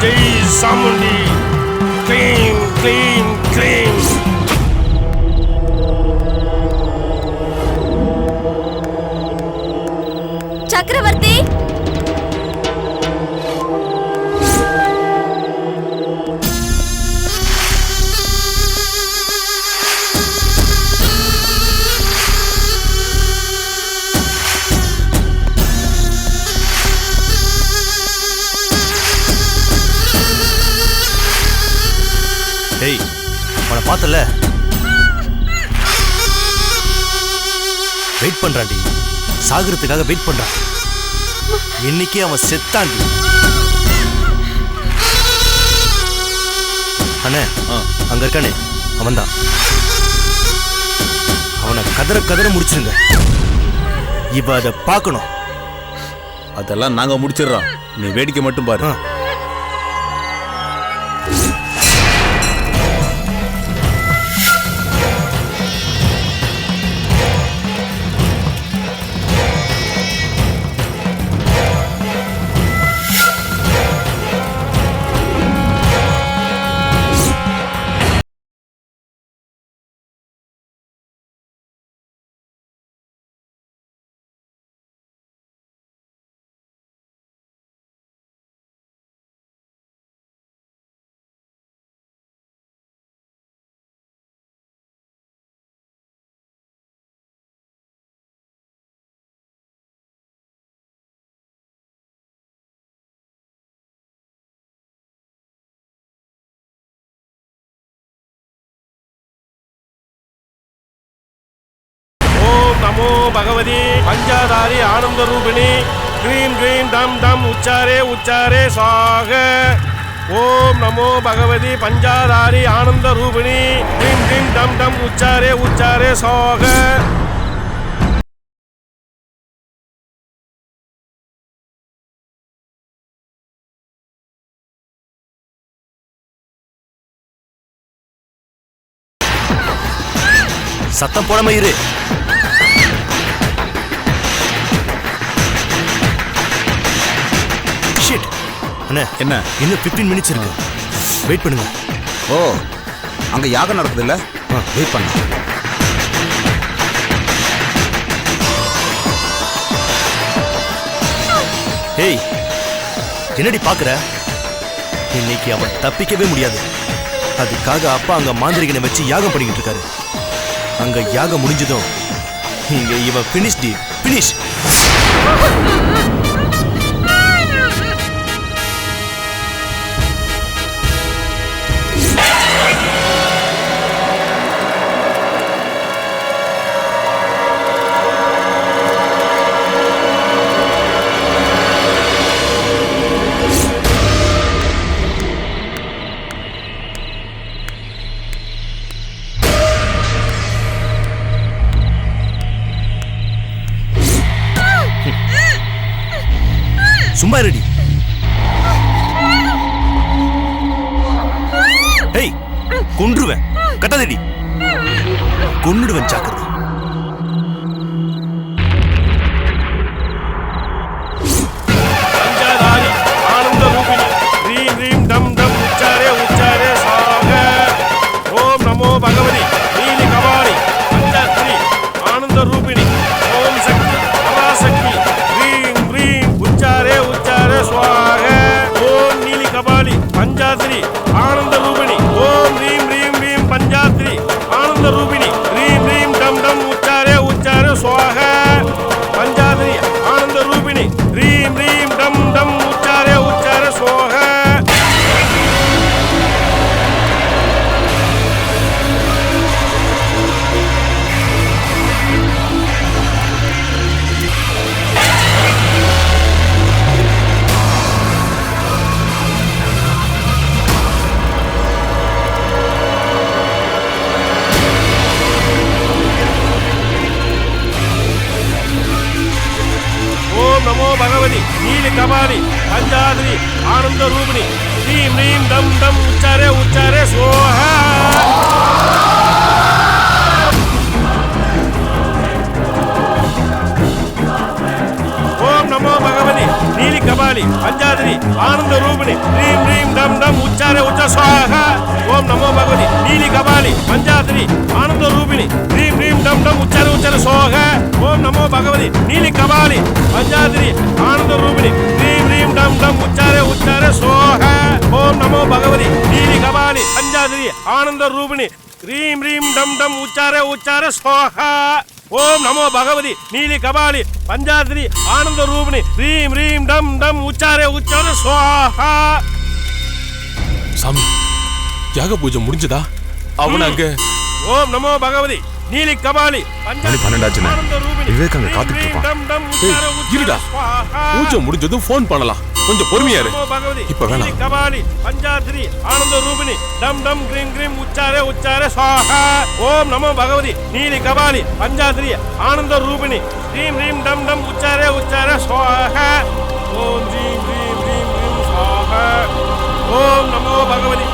जय चामुंडी क्लीं क्लीं क्लीं चक्रवर्ती ஏய் அவனை பார்த்தல வெயிட் பண்றான்டி சாகறதுக்காக வெயிட் பண்றான் இன்னைக்கு அவன் செத்தான்டி அண்ணே அங்க இருக்கானே அவன் தான் அவனை கதற கதற முடிச்சிருங்க இவ அதை பார்க்கணும் அதெல்லாம் நாங்க முடிச்சிடறோம் நீ வேடிக்கை மட்டும் பாரு नमो भगवती पंचाधारी आनंद रूपिणी क्रीं क्रीं डम डम उच्चारे उच्चारे स्वाहा ओम नमो भगवती पंचाधारी आनंद रूपिणी क्रीं क्रीं डम डम उच्चारे उच्चारे स्वाहा சத்தம் போடாம இரு அண்ணே என்ன இன்னும் 15 மினிட்ஸ் இருக்கு வெயிட் பண்ணுங்க ஓ அங்க யாகம் நடக்குது இல்ல வெயிட் பண்ண ஏய் என்னடி பாக்குற இன்னைக்கு அவன் தப்பிக்கவே முடியாது அதுக்காக அப்பா அங்க மாந்திரிகனை வச்சு யாகம் பண்ணிக்கிட்டு இருக்காரு அங்க யாகம் முடிஞ்சதும் இங்க இவன் பினிஷ் சும்மா ரெடி ஏய் கொன்றுவேன் கட்டாதடி கொன்னுடுவேன் சாக்கறது पंचाधारी आनंद रूपिणी क्रीं क्रीं डम डम उच्चारे उच्चारे स्वाहा ओम नमो भगवती नीली कवाली पंचाधारी आनंद रूपिणी ओम शक्ति पराशक्ति क्रीं क्रीं उच्चारे उच्चारे स्वाहा ओम नीली कवाली पंचाधारी आनंद रूपिणी ओम ह्रीं ह्रीं ह्रीं पंचाधारी आनंद रूपिणी क्रीं क्रीं डम डम उच्चारे उच्चारे स्वाहा पंचाधारी आनंद रूपिणी ह्रीं ह्रीं डम डम उच्चारे उच्चारे स्वाहा नमो भगवती नील कपाली पंचाधारी आनंद रूपिणी ह्रीं ह्रीं डम डम उच्चारे उच्चारे स्वाहा ओम नमो भगवती नील कपाली पंचाधारी आनंद रूपिणी ரூபிணி ரீம் ரீம் டம் டம் உச்சாரே உச்ச சுவாகா ஓம் நமோ பகவதி நீலி கபாலி பஞ்சாதிரி ஆனந்த ரூபிணி ரீம் ரீம் டம் டம் உச்சாரே உச்சர சுவாகா ஓம் நமோ பகவதி நீலி கபாலி பஞ்சாதிரி ஆனந்த ரூபிணி ரீம் ரீம் டம் டம் உச்சாரே சுவாகா ஓம் நமோ பகவதி நீலி கபாலி பஞ்சாதிரி ஆனந்த ரூபிணி ரீம் ரீம் டம் டம் உச்சாரே சுவாகா ஓம் நமோ பகவதி நீலி கபாலி பஞ்சாதிரி ஆனந்த ரூபிணி ரீம் ரீம் டம் டம் உச்சாரே சுவாஹா. சாமி யாக பூஜை முடிஞ்சதா? அவன் அங்க ஓம் நமோ பகவதி நீலி கபாலி பஞ்சாதிரி ஆனந்த ரூபிணி விவேக் அங்க காத்துட்டு ரீம் இருப்பான். டம் டம் இருடா, பூஜை முடிஞ்சதும் ஃபோன் பண்ணலாம். கொஞ்சம் பொறுமையா இரு. இப்ப வேணாம். கபாலி பஞ்சாதிரி ஆனந்த ரூபிணி டம் டம் கிரீம் கிரீம் உச்சாரே சுவாஹா ஓம் நமோ பகவதி நீலி கபாலி பஞ்சாதிரி ஆனந்த ரூபிணி ரீம் ரீம் டம் டம் உச்சாரே சுவாஹா ஓம் ரீம் ரீம் ரீம் ரீம் சுவாஹா ஓம் நமோ பகவதி